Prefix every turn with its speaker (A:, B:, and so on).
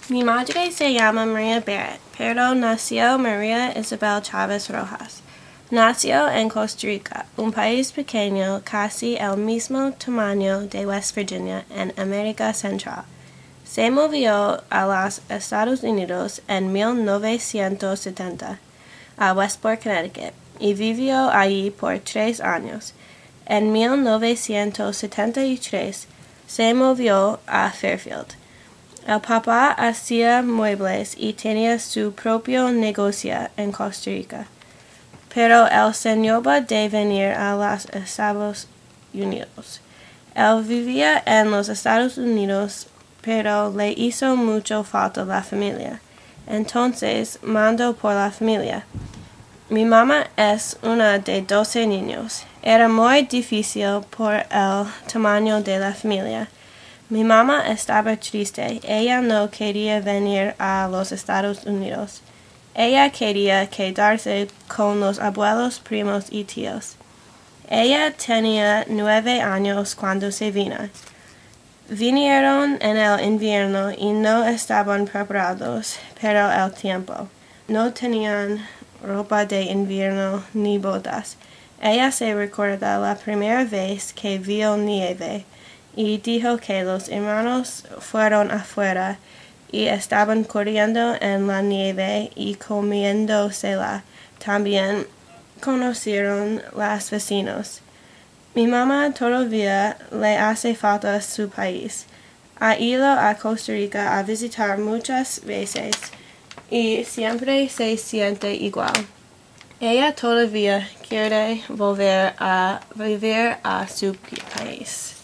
A: Mi madre se llama Maria Barrett, pero nació Maria Isabel Chavez Rojas. Nació en Costa Rica, un país pequeño casi el mismo tamaño de West Virginia en América Central. Se movió a los Estados Unidos en 1970 a Westport, Connecticut, y vivió allí por 3 años. En 1973 se movió a Fairfield. El papá hacía muebles y tenía su propio negocio en Costa Rica, pero él se negó de venir a los Estados Unidos. Él vivía en los Estados Unidos, pero le hizo mucho falta la familia. Entonces mandó por la familia. Mi mamá es una de 12 niños. Era muy difícil por el tamaño de la familia. Mi mamá estaba triste. Ella no quería venir a los Estados Unidos. Ella quería quedarse con los abuelos, primos y tíos. Ella tenía 9 años cuando se vino. Vinieron en el invierno y no estaban preparados para el tiempo. No tenían ropa de invierno ni botas. Ella se recuerda la primera vez que vio nieve y dijo que los hermanos fueron afuera y estaban corriendo en la nieve y comiéndosela. También conocieron los vecinos. Mi mamá todavía le hace falta su país. Ha ido a Costa Rica a visitar muchas veces y siempre se siente igual. Ella todavía quiere volver a vivir a su país.